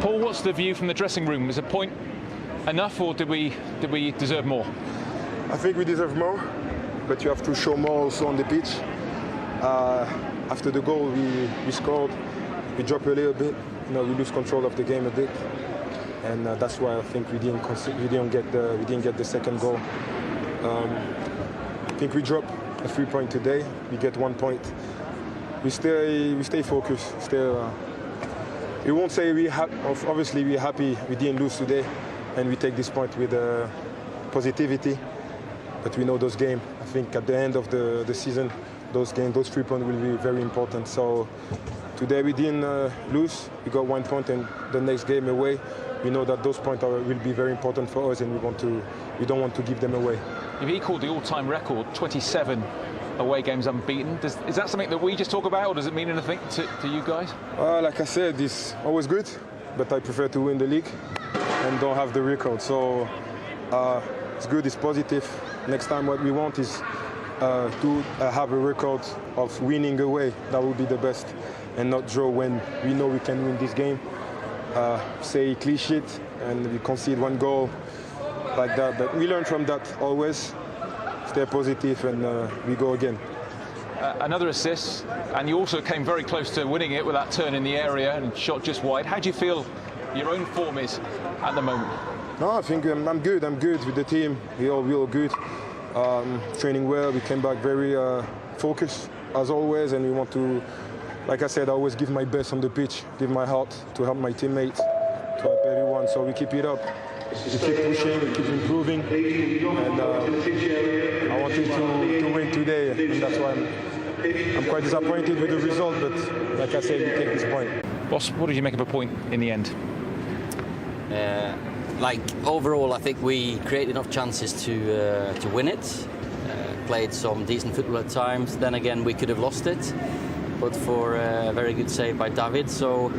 Paul, what's the view from the dressing room? Is a point enough, or did we deserve more? I think we deserve more, but you have to show more also on the pitch. After the goal we scored, we dropped a little bit. We lose control of the game a bit, and that's why I think we didn't get the second goal. I think we dropped a 3-point today. We get 1 point. We stay focused. We won't say obviously we're happy we didn't lose today, and we take this point with positivity. But we know those games. I think at the end of the season, those 3 points will be very important. So today we didn't lose. We got 1 point, and the next game away, we know that those points will be very important for us, and we don't want to give them away. You've equalled the all-time record, 27 away games unbeaten. Is that something that we just talk about, or does it mean anything to you guys? Like I said, it's always good, but I prefer to win the league and don't have the record. So it's good, it's positive. Next time what we want is to have a record of winning away. That would be the best, and not draw when we know we can win this game. Say clean sheet and we concede 1 goal like that. But we learn from that always. Stay positive, and we go again. Another assist, and you also came very close to winning it with that turn in the area and shot just wide. How do you feel your own form is at the moment? No, I think I'm good. I'm good with the team. We all good. Training well. We came back very focused as always, and we want to, like I said, I always give my best on the pitch, give my heart to help my teammates, to help everyone. So we keep it up. We keep pushing, we keep improving, and I wanted to win today, and that's why I'm quite disappointed with the result, but like I said, we take this point. Boss, what did you make of a point in the end? Overall, I think we created enough chances to win it. Played some decent football at times. Then again, we could have lost it, but for a very good save by David. So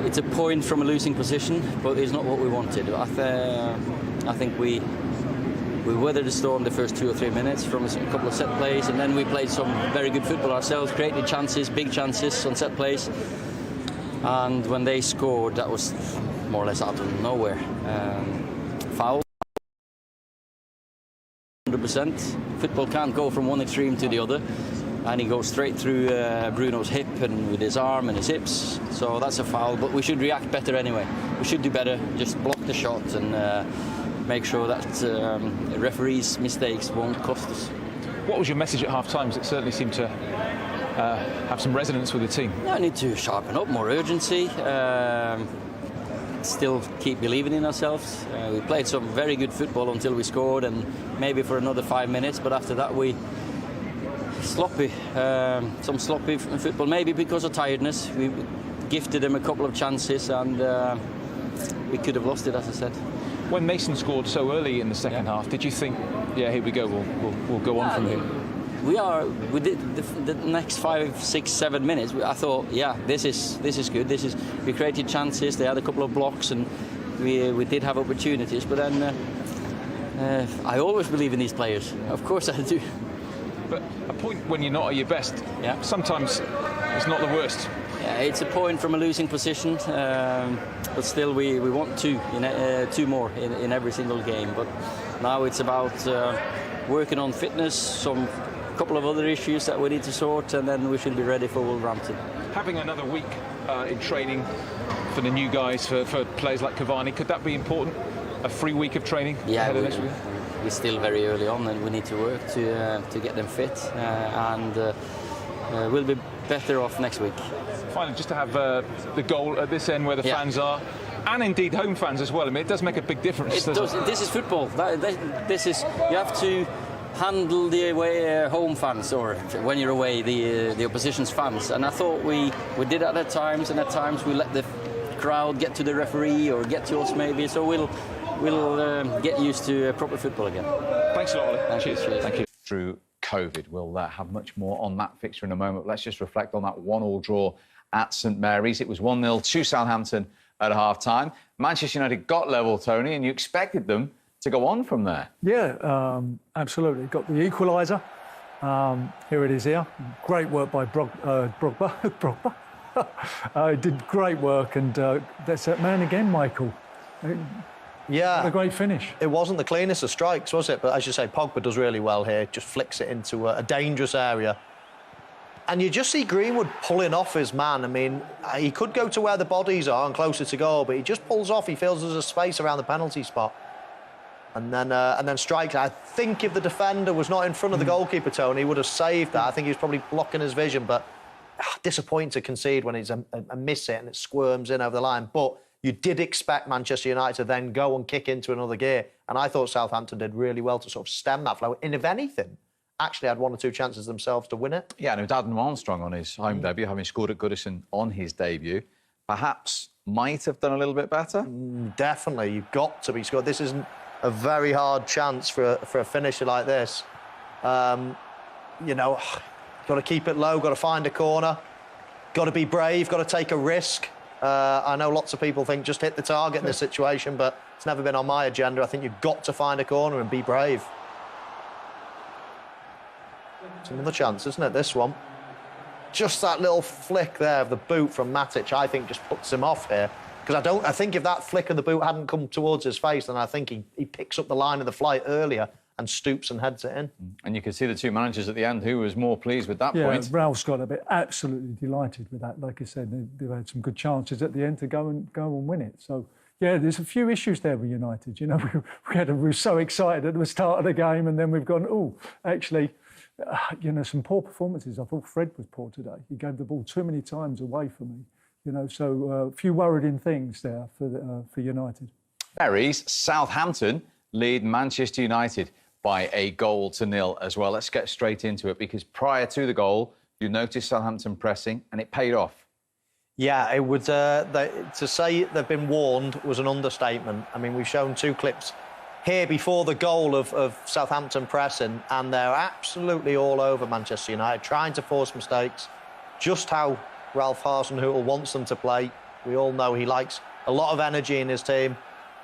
it's a point from a losing position, but it's not what we wanted. I think we weathered the storm the first 2 or 3 minutes from a couple of set plays, and then we played some very good football ourselves, created chances, big chances on set plays. And when they scored, that was more or less out of nowhere. Foul. 100%. Football can't go from one extreme to the other. And he goes straight through Bruno's hip and with his arm and his hips. So that's a foul, but we should react better anyway. We should do better, just block the shot and make sure that referees' mistakes won't cost us. What was your message at half-time? It certainly seemed to have some resonance with the team. Yeah, I need to sharpen up, more urgency. Still keep believing in ourselves. We played some very good football until we scored, and maybe for another 5 minutes, but after that we sloppy, some sloppy football, maybe because of tiredness. We gifted them a couple of chances, and we could have lost it, as I said. When Mason scored so early in the second half, did you think, yeah, here we go, we'll go on from here? We did the next 5, 6, 7 minutes. I thought, yeah, this is good. We created chances. They had a couple of blocks, and we did have opportunities. But then I always believe in these players. Of course I do. But a point when you're not at your best, yeah, sometimes it's not the worst. Yeah, it's a point from a losing position, but still we want two more in every single game. But now it's about working on fitness, a couple of other issues that we need to sort, and then we should be ready for Wolverhampton. Having another week in training for the new guys, for players like Cavani, could that be important? A free week of training ahead of next week? We're still very early on, and we need to work to get them fit, and we'll be better off next week. Finally, just to have the goal at this end where the fans are, and indeed home fans as well. I mean, it does make a big difference. It does. This is football. This is, you have to handle the away home fans, or when you're away, the opposition's fans. And I thought we did that at times, and at times we let the crowd get to the referee or get to us maybe. So we'll get used to proper football again. Thanks a lot, Ollie. Cheers. Thank you. Through COVID, we'll have much more on that fixture in a moment. Let's just reflect on that 1-1 draw at St Mary's. It was 1-0 to Southampton at half-time. Manchester United got level, Tony, and you expected them to go on from there. Yeah, absolutely. Got the equaliser. Here it is here. Great work by Drogba. He did great work, and that's that man again, Michael. Yeah. What a great finish. It wasn't the cleanest of strikes, was it? But as you say, Pogba does really well here, just flicks it into a dangerous area. And you just see Greenwood pulling off his man. I mean, he could go to where the bodies are and closer to goal, but he just pulls off. He feels there's a space around the penalty spot. And then strikes. I think if the defender was not in front of the goalkeeper, Tony, he would have saved that. I think he was probably blocking his vision, but disappointing to concede when it's a miss it and it squirms in over the line. But you did expect Manchester United to then go and kick into another gear. And I thought Southampton did really well to sort of stem that flow. And if anything, actually had 1 or 2 chances themselves to win it. Yeah, and with Adam Armstrong on his home debut, having scored at Goodison on his debut, perhaps might have done a little bit better. Definitely, you've got to be scored. This isn't a very hard chance for a finisher like this. You know, got to keep it low, got to find a corner, got to be brave, got to take a risk. I know lots of people think just hit the target in this situation, but it's never been on my agenda. I think you've got to find a corner and be brave. It's another chance, isn't it, this one? Just that little flick there of the boot from Matic, I think, just puts him off here. Because I think if that flick of the boot hadn't come towards his face, then I think he picks up the line of the flight earlier and stoops and heads it in. And you could see the 2 managers at the end who was more pleased with that point. Yeah, Ralph's got to be absolutely delighted with that. Like I said, they've had some good chances at the end to go and win it. So, yeah, there's a few issues there with United. You know, we were so excited at the start of the game, and then we've gone, actually, you know, some poor performances. I thought Fred was poor today. He gave the ball too many times away for me. You know, so a few worrying things there for United. Berries, Southampton lead Manchester United by 1-0 as well. Let's get straight into it, because prior to the goal, you noticed Southampton pressing, and it paid off. Yeah, it would. To say they've been warned was an understatement. I mean, we've shown 2 clips here before the goal of Southampton pressing, and they're absolutely all over Manchester United, trying to force mistakes, just how Ralph Hasenhüttl wants them to play. We all know he likes a lot of energy in his team,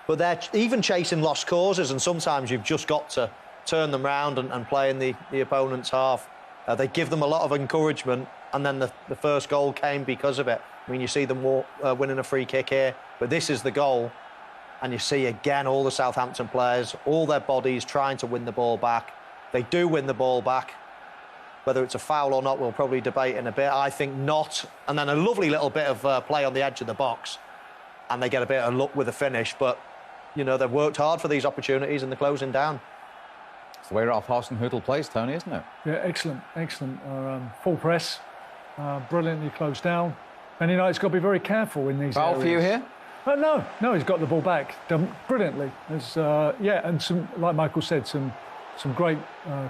but they're even chasing lost causes, and sometimes you've just got to turn them round and play in the opponent's half. They give them a lot of encouragement, and then the first goal came because of it. I mean, you see them winning a free kick here, but this is the goal. And you see, again, all the Southampton players, all their bodies trying to win the ball back. They do win the ball back. Whether it's a foul or not, we'll probably debate in a bit. I think not. And then a lovely little bit of play on the edge of the box. And they get a bit of luck with the finish. But, you know, they've worked hard for these opportunities and they're closing down. It's the way Ralph Hasenhüttl plays, Tony, isn't it? Yeah, excellent. Full press, brilliantly closed down. And, you know, it's got to be very careful in these Foul areas. for you here? No, he's got the ball back, done brilliantly. There's, and some, like Michael said, some great,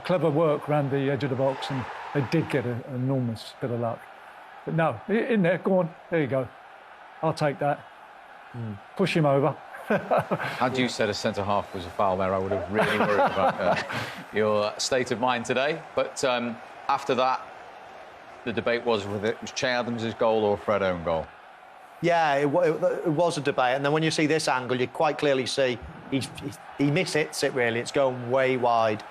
clever work around the edge of the box, and they did get an enormous bit of luck. But no, in there, go on, there you go. I'll take that. Push him over. Had you said a centre-half was a foul there, I would have really worried about your state of mind today. But after that, the debate was whether it was Che Adams' goal or Fred own goal. Yeah, it was a debate. And then when you see this angle, you quite clearly see he mis-hits it, really. It's going way wide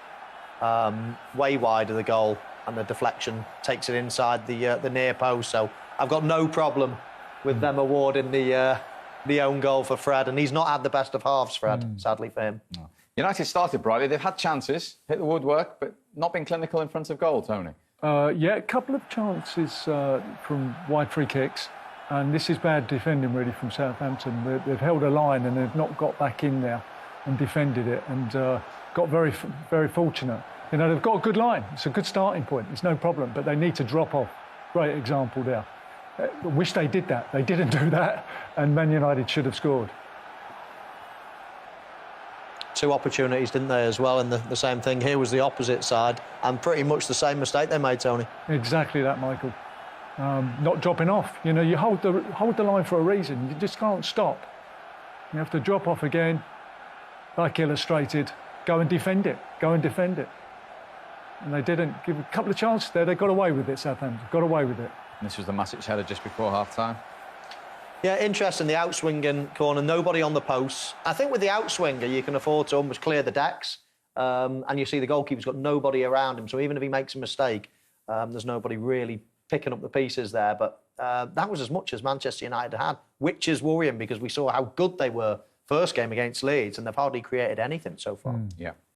of the goal, and the deflection takes it inside the near post. So I've got no problem with them awarding the own goal for Fred. And he's not had the best of halves, Fred, sadly for him. No. United started brightly. They've had chances, hit the woodwork, but not been clinical in front of goal, Tony. Yeah, a couple of chances from wide free kicks. And this is bad defending, really, from Southampton. They've held a line and they've not got back in there and defended it, and got very, very fortunate. You know, they've got a good line. It's a good starting point. It's no problem, but they need to drop off. Great example there. I wish they did that. They didn't do that, and Man United should have scored. 2 opportunities, didn't they, as well? And the same thing here was the opposite side, and pretty much the same mistake they made, Tony. Exactly that, Michael. Not dropping off. You know, you hold the line for a reason. You just can't stop. You have to drop off again, like illustrated. Go and defend it. Go and defend it. And they didn't. Give a couple of chances there. They got away with it, Southampton. Got away with it. This was the Matic header just before half-time. Yeah, interesting, the outswinging corner, nobody on the posts. I think with the outswinger, you can afford to almost clear the decks. And you see the goalkeeper's got nobody around him. So even if he makes a mistake, there's nobody really picking up the pieces there. But that was as much as Manchester United had, which is worrying because we saw how good they were first game against Leeds, and they've hardly created anything so far. Yeah.